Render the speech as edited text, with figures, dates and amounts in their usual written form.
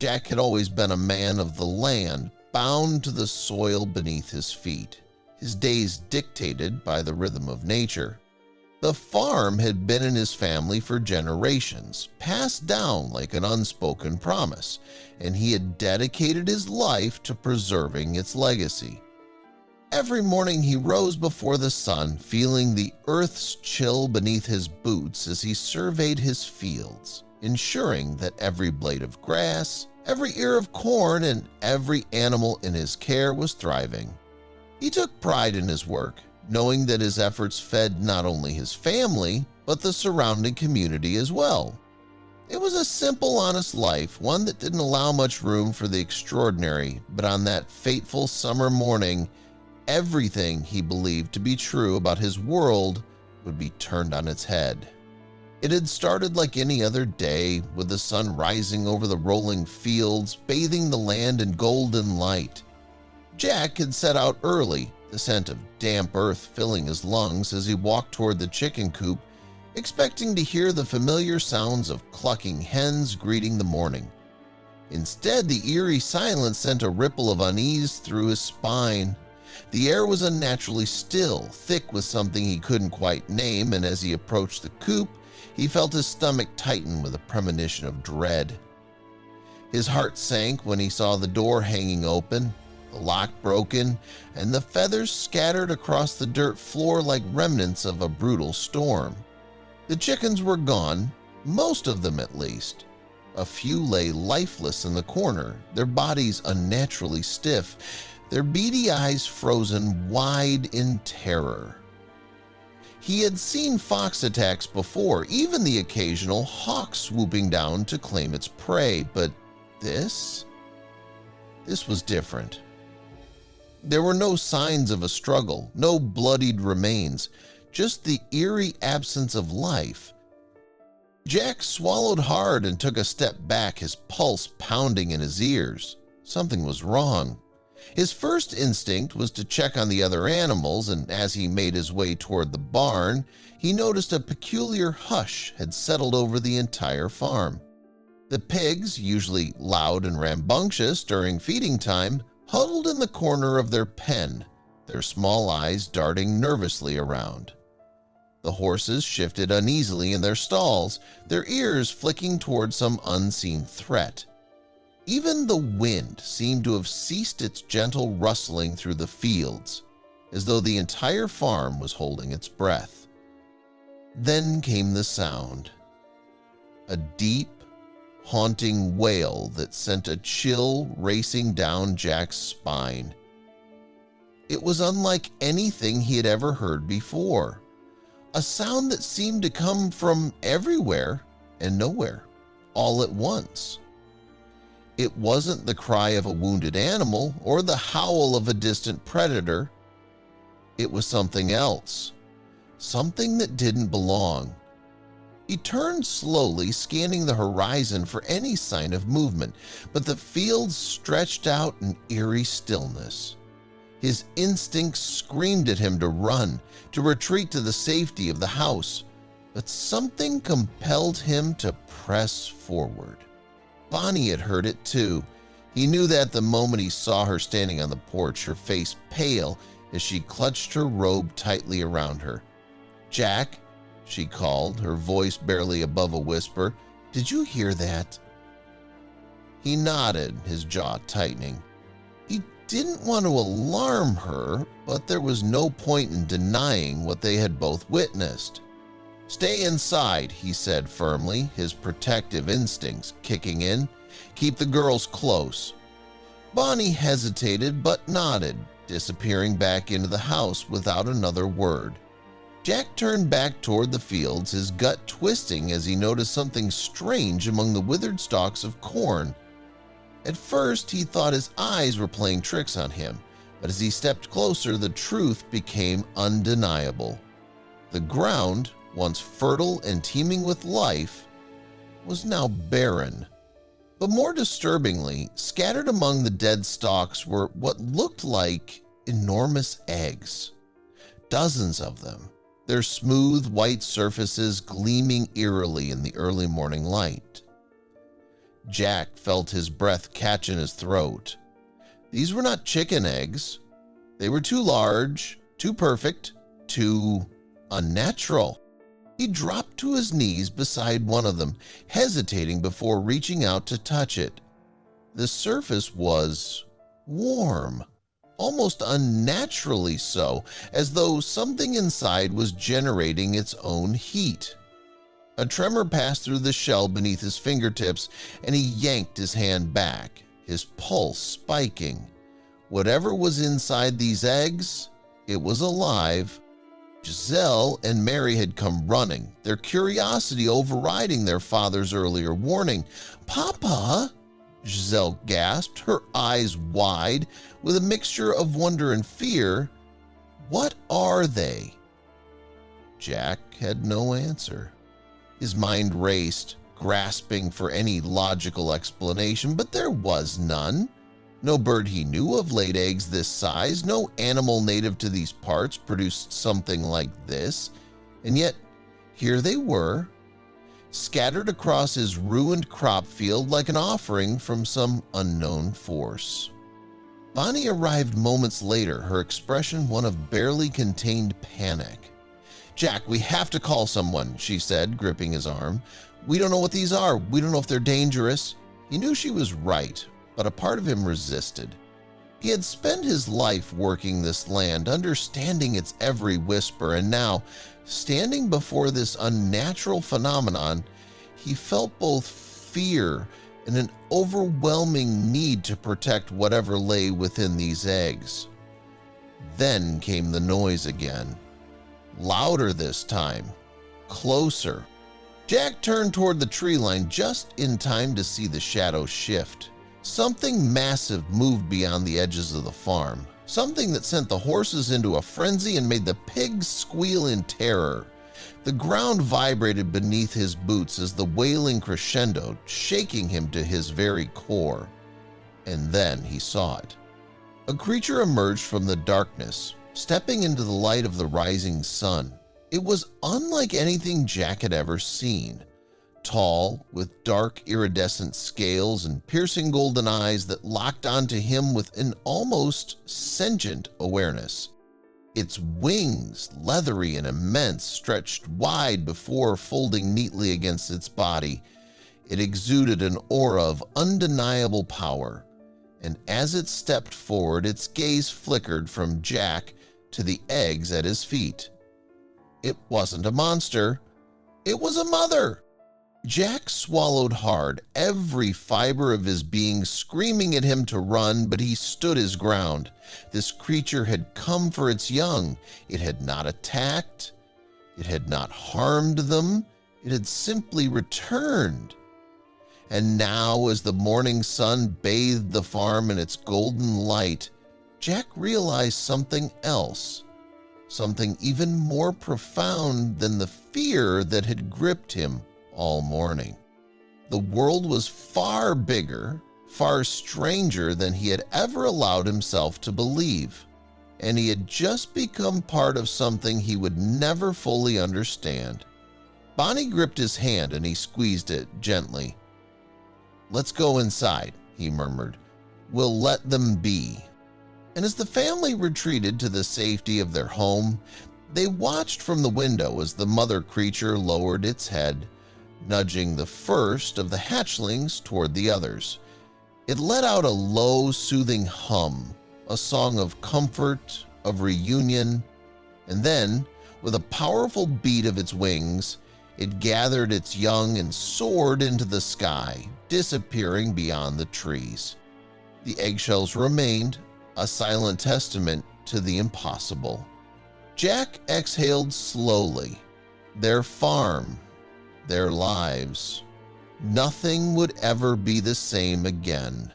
Jack had always been a man of the land, bound to the soil beneath his feet, his days dictated by the rhythm of nature. The farm had been in his family for generations, passed down like an unspoken promise, and he had dedicated his life to preserving its legacy. Every morning he rose before the sun, feeling the earth's chill beneath his boots as he surveyed his fields, ensuring that every blade of grass, every ear of corn, and every animal in his care was thriving. He took pride in his work, knowing that his efforts fed not only his family, but the surrounding community as well. It was a simple, honest life, one that didn't allow much room for the extraordinary, but on that fateful summer morning, everything he believed to be true about his world would be turned on its head. It had started like any other day, with the sun rising over the rolling fields, bathing the land in golden light. Jack had set out early, the scent of damp earth filling his lungs as he walked toward the chicken coop, expecting to hear the familiar sounds of clucking hens greeting the morning. Instead, the eerie silence sent a ripple of unease through his spine. The air was unnaturally still, thick with something he couldn't quite name, and as he approached the coop, he felt his stomach tighten with a premonition of dread. His heart sank when he saw the door hanging open, the lock broken, and the feathers scattered across the dirt floor like remnants of a brutal storm. The chickens were gone, most of them at least. A few lay lifeless in the corner, their bodies unnaturally stiff, their beady eyes frozen wide in terror. He had seen fox attacks before, even the occasional hawk swooping down to claim its prey, but this was different. There were no signs of a struggle, no bloodied remains, just the eerie absence of life. Jack swallowed hard and took a step back, his pulse pounding in his ears. Something was wrong. His first instinct was to check on the other animals, and as he made his way toward the barn, he noticed a peculiar hush had settled over the entire farm. The pigs, usually loud and rambunctious during feeding time, huddled in the corner of their pen, their small eyes darting nervously around. The horses shifted uneasily in their stalls, their ears flicking toward some unseen threat. Even the wind seemed to have ceased its gentle rustling through the fields, as though the entire farm was holding its breath. Then came the sound. A deep, haunting wail that sent a chill racing down Jack's spine. It was unlike anything he had ever heard before, a sound that seemed to come from everywhere and nowhere, all at once. It wasn't the cry of a wounded animal or the howl of a distant predator. It was something else, something that didn't belong. He turned slowly, scanning the horizon for any sign of movement, but the fields stretched out in eerie stillness. His instincts screamed at him to run, to retreat to the safety of the house, but something compelled him to press forward. Bonnie had heard it too. He knew that the moment he saw her standing on the porch, her face pale as she clutched her robe tightly around her. "Jack," she called, her voice barely above a whisper, "did you hear that?" He nodded, his jaw tightening. He didn't want to alarm her, but there was no point in denying what they had both witnessed. "Stay inside," he said firmly, his protective instincts kicking in. "Keep the girls close." Bonnie hesitated but nodded, disappearing back into the house without another word. Jack turned back toward the fields, his gut twisting as he noticed something strange among the withered stalks of corn. At first, he thought his eyes were playing tricks on him, but as he stepped closer, the truth became undeniable. The ground, once fertile and teeming with life, was now barren. But more disturbingly, scattered among the dead stalks were what looked like enormous eggs. Dozens of them, their smooth white surfaces gleaming eerily in the early morning light. Jack felt his breath catch in his throat. These were not chicken eggs. They were too large, too perfect, too unnatural. He dropped to his knees beside one of them, hesitating before reaching out to touch it. The surface was warm, almost unnaturally so, as though something inside was generating its own heat. A tremor passed through the shell beneath his fingertips, and he yanked his hand back, his pulse spiking. Whatever was inside these eggs, it was alive. Giselle and Mary had come running, their curiosity overriding their father's earlier warning. "Papa!" Giselle gasped, her eyes wide with a mixture of wonder and fear. "What are they?" Jack had no answer. His mind raced, grasping for any logical explanation, but there was none. No bird he knew of laid eggs this size, no animal native to these parts produced something like this, and yet here they were, scattered across his ruined crop field like an offering from some unknown force. Bonnie arrived moments later, her expression one of barely contained panic. "Jack, we have to call someone," she said, gripping his arm. "We don't know what these are. We don't know if they're dangerous." He knew she was right, but a part of him resisted. He had spent his life working this land, understanding its every whisper, and now, standing before this unnatural phenomenon, he felt both fear and an overwhelming need to protect whatever lay within these eggs. Then came the noise again. Louder this time. Closer. Jack turned toward the tree line just in time to see the shadow shift. Something massive moved beyond the edges of the farm, something that sent the horses into a frenzy and made the pigs squeal in terror. The ground vibrated beneath his boots as the wailing crescendoed, shaking him to his very core. And then he saw it. A creature emerged from the darkness, stepping into the light of the rising sun. It was unlike anything Jack had ever seen. Tall, with dark iridescent scales and piercing golden eyes that locked onto him with an almost sentient awareness. Its wings, leathery and immense, stretched wide before folding neatly against its body. It exuded an aura of undeniable power, and as it stepped forward, its gaze flickered from Jack to the eggs at his feet. It wasn't a monster. It was a mother. Jack swallowed hard, every fiber of his being screaming at him to run, but he stood his ground. This creature had come for its young. It had not attacked. It had not harmed them. It had simply returned. And now, as the morning sun bathed the farm in its golden light, Jack realized something else, something even more profound than the fear that had gripped him all morning. The world was far bigger, far stranger than he had ever allowed himself to believe, and he had just become part of something he would never fully understand. Bonnie gripped his hand and he squeezed it gently. "Let's go inside," he murmured. "We'll let them be." And as the family retreated to the safety of their home, they watched from the window as the mother creature lowered its head, nudging the first of the hatchlings toward the others. It let out a low, soothing hum, a song of comfort, of reunion, and then, with a powerful beat of its wings, it gathered its young and soared into the sky, disappearing beyond the trees. The eggshells remained, a silent testament to the impossible. Jack exhaled slowly. Their farm, their lives. Nothing would ever be the same again.